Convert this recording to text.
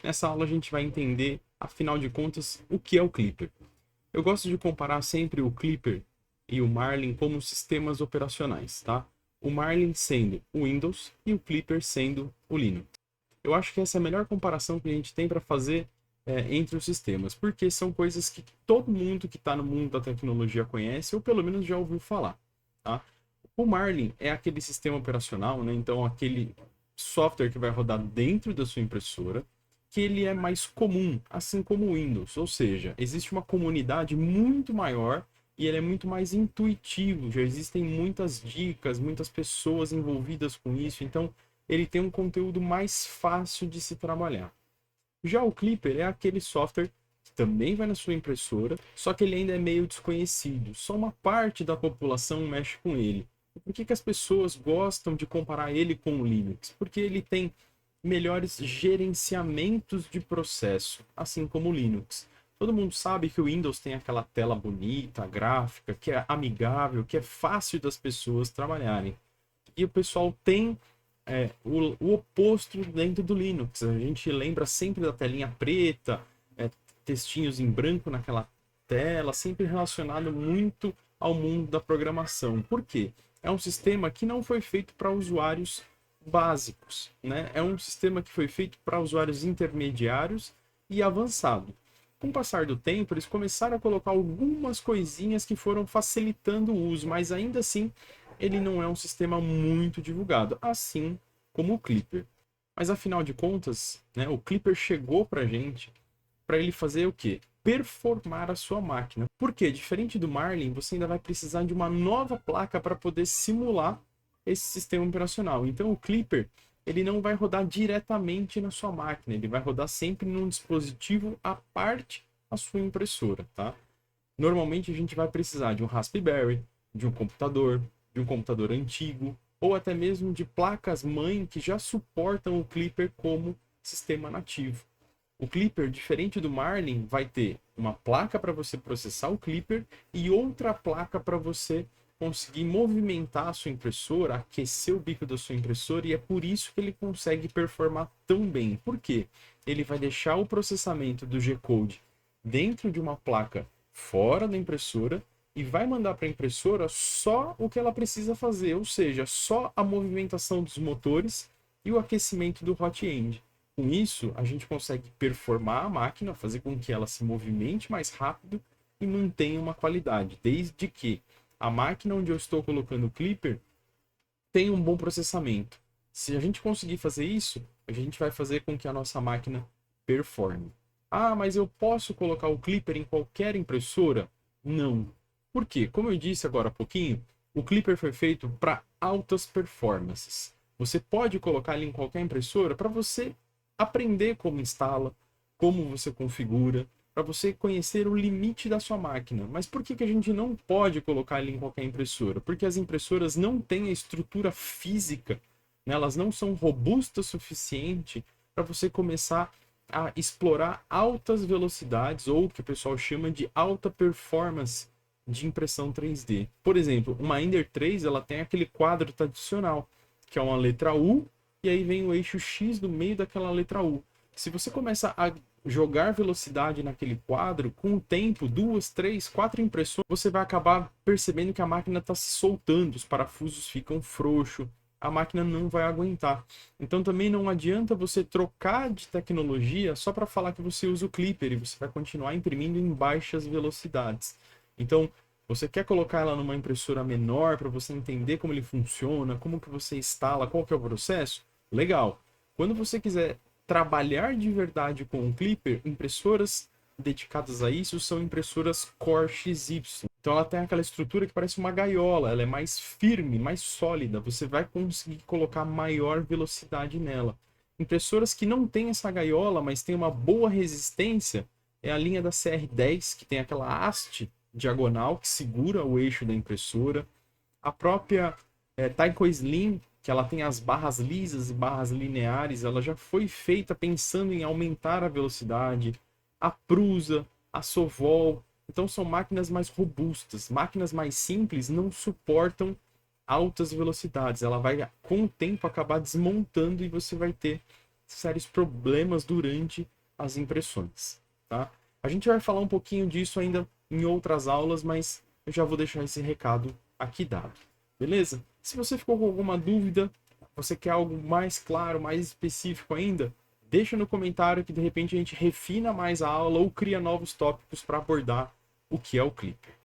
Nessa aula a gente vai entender, afinal de contas, o que é o Clipper. Eu gosto de comparar sempre o Clipper e o Marlin como sistemas operacionais, tá? O Marlin sendo o Windows e o Clipper sendo o Linux. Eu acho que essa é a melhor comparação que a gente tem para fazer entre os sistemas, porque são coisas que todo mundo que está no mundo da tecnologia conhece ou pelo menos já ouviu falar, tá? O Marlin é aquele sistema operacional, né? Então aquele software que vai rodar dentro da sua impressora, que ele é mais comum, assim como o Windows, ou seja, existe uma comunidade muito maior e ele é muito mais intuitivo, já existem muitas dicas, muitas pessoas envolvidas com isso, então ele tem um conteúdo mais fácil de se trabalhar. Já o Clipper é aquele software que também vai na sua impressora, só que ele ainda é meio desconhecido. Só uma parte da população mexe com ele. E por que as pessoas gostam de comparar ele com o Linux? Porque ele tem melhores gerenciamentos de processo, assim como o Linux. Todo mundo sabe que o Windows tem aquela tela bonita, gráfica, que é amigável, que é fácil das pessoas trabalharem. E o pessoal tem o oposto dentro do Linux. A gente lembra sempre da telinha preta, textinhos em branco naquela tela, sempre relacionado muito ao mundo da programação. Por quê? É um sistema que não foi feito para usuários básicos, né? É um sistema que foi feito para usuários intermediários e avançado. Com o passar do tempo, eles começaram a colocar algumas coisinhas que foram facilitando o uso, mas ainda assim ele não é um sistema muito divulgado, assim como o Clipper. Mas afinal de contas, né, o Clipper chegou para a gente para ele fazer o quê? Performar a sua máquina. Porque, diferente do Marlin, você ainda vai precisar de uma nova placa para poder simular esse sistema operacional. Então, o Clipper ele não vai rodar diretamente na sua máquina, ele vai rodar sempre num dispositivo à parte da sua impressora, tá? Normalmente a gente vai precisar de um Raspberry, de um computador antigo, ou até mesmo de placas-mãe que já suportam o Clipper como sistema nativo. O Clipper, diferente do Marlin, vai ter uma placa para você processar o Clipper e outra placa para você conseguir movimentar a sua impressora, aquecer o bico da sua impressora, e é por isso que ele consegue performar tão bem. Por quê? Ele vai deixar o processamento do G-Code dentro de uma placa fora da impressora e vai mandar para a impressora só o que ela precisa fazer, ou seja, só a movimentação dos motores e o aquecimento do hot end. Com isso, a gente consegue performar a máquina, fazer com que ela se movimente mais rápido e mantenha uma qualidade, desde que a máquina onde eu estou colocando o Clipper tenha um bom processamento. Se a gente conseguir fazer isso, a gente vai fazer com que a nossa máquina performe. Ah, mas eu posso colocar o Clipper em qualquer impressora? Não. Por quê? Como eu disse agora há pouquinho, o Clipper foi feito para altas performances. Você pode colocar ele em qualquer impressora para você aprender como instala, como você configura, para você conhecer o limite da sua máquina. Mas por que a gente não pode colocar ele em qualquer impressora? Porque as impressoras não têm a estrutura física, né? Elas não são robustas o suficiente para você começar a explorar altas velocidades, ou o que o pessoal chama de alta performance de impressão 3D. Por exemplo, uma Ender 3 ela tem aquele quadro tradicional, que é uma letra U, e aí vem o eixo X no meio daquela letra U. Se você começa a jogar velocidade naquele quadro, com o tempo, duas, três, quatro impressões, você vai acabar percebendo que a máquina está se soltando, os parafusos ficam frouxos, a máquina não vai aguentar. Então também não adianta você trocar de tecnologia só para falar que você usa o Clipper e você vai continuar imprimindo em baixas velocidades. Então, você quer colocar ela numa impressora menor para você entender como ele funciona, como que você instala, qual que é o processo? Legal. Quando você quiser trabalhar de verdade com o Clipper, impressoras dedicadas a isso são impressoras Core XY. Então ela tem aquela estrutura que parece uma gaiola, ela é mais firme, mais sólida, você vai conseguir colocar maior velocidade nela. Impressoras que não têm essa gaiola, mas tem uma boa resistência, é a linha da CR10, que tem aquela haste diagonal que segura o eixo da impressora. A própria Tyco Slim, que ela tem as barras lisas e barras lineares, ela já foi feita pensando em aumentar a velocidade. A Prusa, a Sovol, então são máquinas mais robustas. Máquinas mais simples não suportam altas velocidades. Ela vai, com o tempo, acabar desmontando e você vai ter sérios problemas durante as impressões, tá? A gente vai falar um pouquinho disso ainda em outras aulas, mas eu já vou deixar esse recado aqui dado, beleza? Se você ficou com alguma dúvida, você quer algo mais claro, mais específico ainda, deixa no comentário que de repente a gente refina mais a aula ou cria novos tópicos para abordar o que é o Clipper.